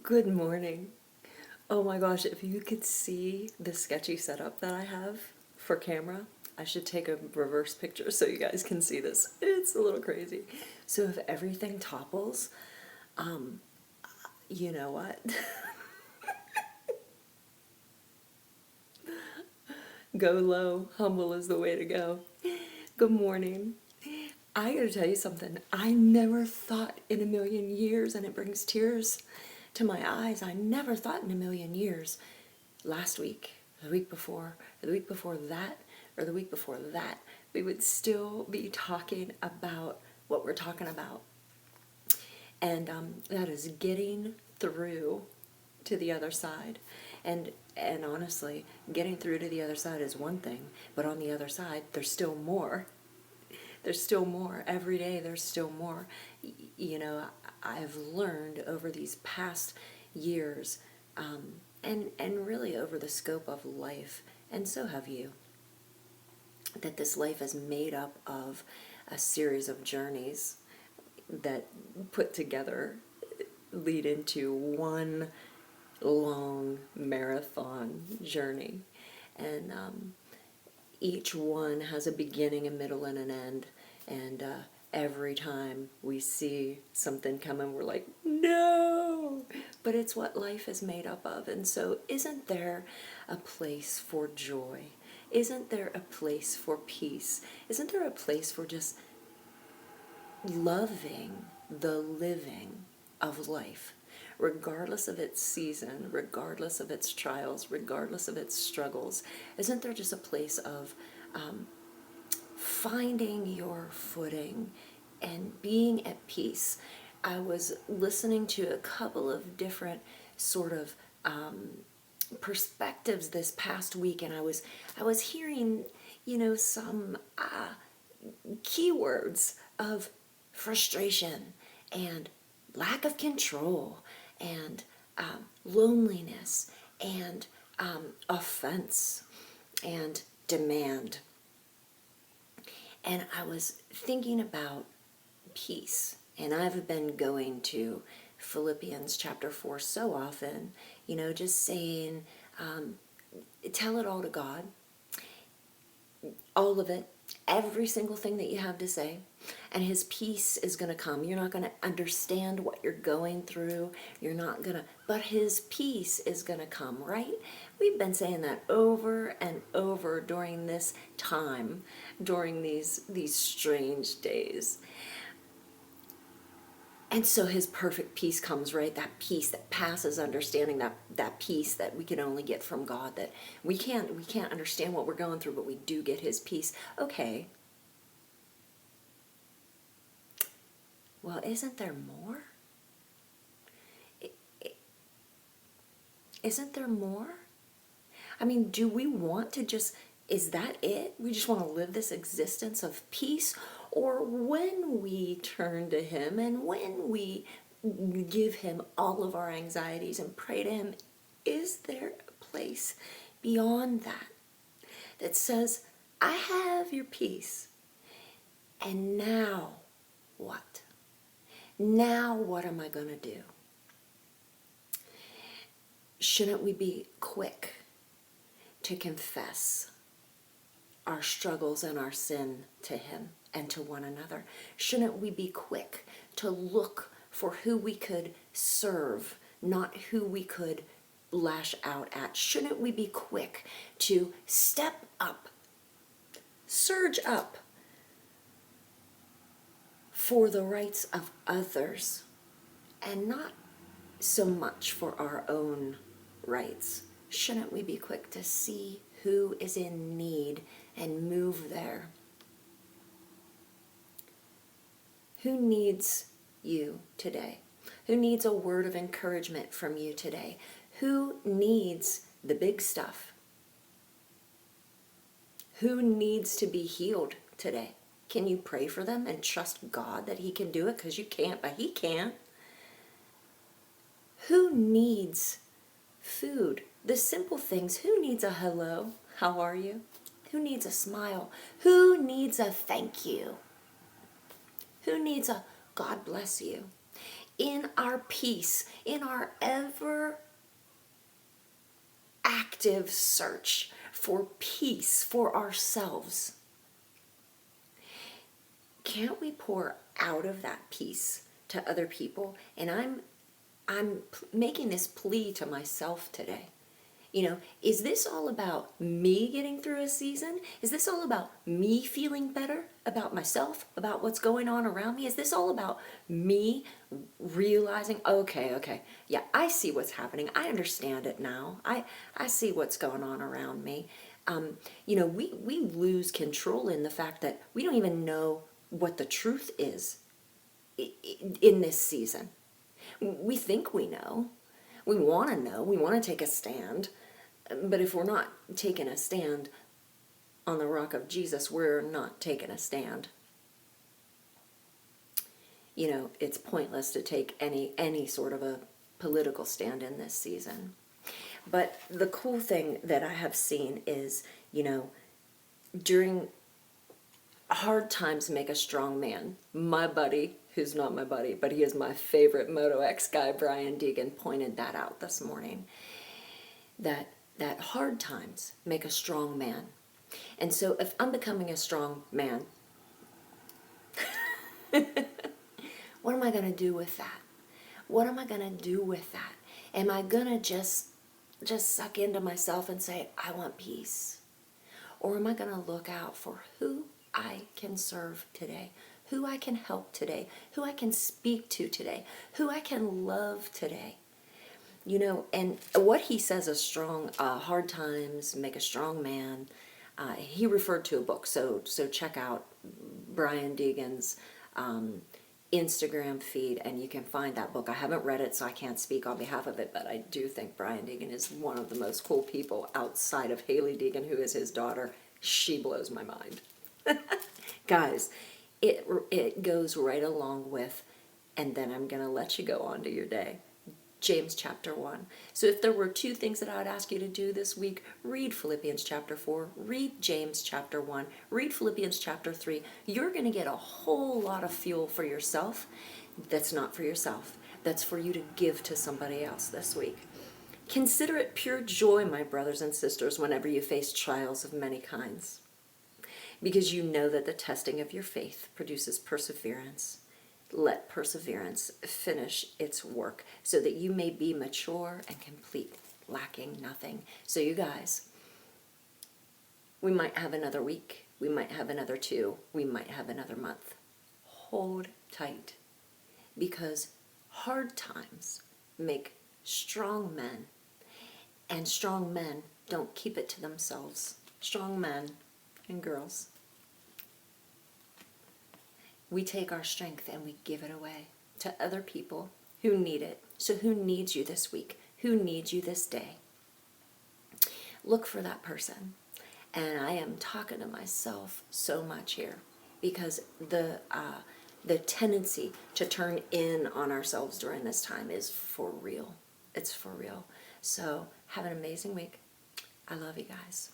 Good morning. Oh my gosh, if you could see the sketchy setup that I have for camera, I should take a reverse picture so you guys can see this. It's a little crazy. So if everything topples, you know what? Go low, humble is the way to go. Good morning. I gotta tell you something. I never thought in a million years, and it brings tears to my eyes, I never thought in a million years last week, the week before, or the week before that, or the week before that, we would still be talking about what we're talking about. And that is getting through to the other side. And honestly, getting through to the other side is one thing, but on the other side, there's still more. There's still more. Every day, there's still more. You know, I've learned over these past years, and really over the scope of life, and so have you, that this life is made up of a series of journeys that put together lead into one long marathon journey. And each one has a beginning, a middle, and an end. And every time we see something coming, we're like, no! But it's what life is made up of. And so, isn't there a place for joy? Isn't there a place for peace? Isn't there a place for just loving the living of life, regardless of its season, regardless of its trials, regardless of its struggles? Isn't there just a place of finding your footing and being at peace? I was listening to a couple of different sort of perspectives this past week, and I was hearing, some keywords of frustration and lack of control and loneliness and offense and demand. And I was thinking about peace. And I've been going to Philippians chapter 4 so often, just saying, tell it all to God. All of it, every single thing that you have to say, and his peace is going to come. You're not going to understand what you're going through. You're not going to, but his peace is going to come, right? We've been saying that over and over during this time, during these strange days. And so his perfect peace comes, right? That peace that passes understanding, that peace that we can only get from God, that we can't understand what we're going through, but we do get his peace. Okay. Well, isn't there more? Isn't there more? I mean, do we want to just, is that it? We just want to live this existence of peace? Or when we turn to him and when we give him all of our anxieties and pray to him, is there a place beyond that says, I have your peace, and now what? Now what am I going to do? Shouldn't we be quick to confess our struggles and our sin to him and to one another? Shouldn't we be quick to look for who we could serve, not who we could lash out at? Shouldn't we be quick to step up, surge up for the rights of others and not so much for our own rights? Shouldn't we be quick to see who is in need and move there? Who needs you today? Who needs a word of encouragement from you today? Who needs the big stuff? Who needs to be healed today? Can you pray for them and trust God that he can do it? Because you can't, but he can. Who needs food? The simple things. Who needs a hello? How are you? Who needs a smile? Who needs a thank you? Who needs a God bless you? in our peace, in our ever active search for peace for ourselves, can't we pour out of that peace to other people? And I'm making this plea to myself today. Is this all about me getting through a season? Is this all about me feeling better about myself, about what's going on around me? Is this all about me realizing, okay, yeah, I see what's happening. I understand it now. I see what's going on around me. We lose control in the fact that we don't even know what the truth is in this season. We think we know. We want to know. We want to take a stand. But if we're not taking a stand on the rock of Jesus, we're not taking a stand. It's pointless to take any sort of a political stand in this season. But the cool thing that I have seen is, during hard times make a strong man. My buddy, who's not my buddy, but he is my favorite Moto X guy, Brian Deegan, pointed that out this morning. That hard times make a strong man. And so if I'm becoming a strong man, what am I going to do with that? What am I going to do with that? Am I going to just suck into myself and say, I want peace? Or am I going to look out for who I can serve today, who I can help today, who I can speak to today, who I can love today? And what he says, hard times make a strong man. He referred to a book, so check out Brian Deegan's Instagram feed, and you can find that book. I haven't read it, so I can't speak on behalf of it, but I do think Brian Deegan is one of the most cool people outside of Haley Deegan, who is his daughter. She blows my mind. Guys, it goes right along with, and then I'm going to let you go on to your day. James chapter 1. So if there were two things that I would ask you to do this week, read Philippians chapter 4, read James chapter 1, read Philippians chapter 3. You're going to get a whole lot of fuel for yourself that's not for yourself. That's for you to give to somebody else this week. Consider it pure joy, my brothers and sisters, whenever you face trials of many kinds, because you know that the testing of your faith produces perseverance. Let perseverance finish its work so that you may be mature and complete, lacking nothing. So you guys, we might have another week. We might have another 2. We might have another month. Hold tight, because hard times make strong men, and strong men don't keep it to themselves. Strong men and girls, we take our strength and we give it away to other people who need it. So who needs you this week? Who needs you this day? Look for that person. And I am talking to myself so much here, because the tendency to turn in on ourselves during this time is for real. It's for real. So have an amazing week. I love you guys.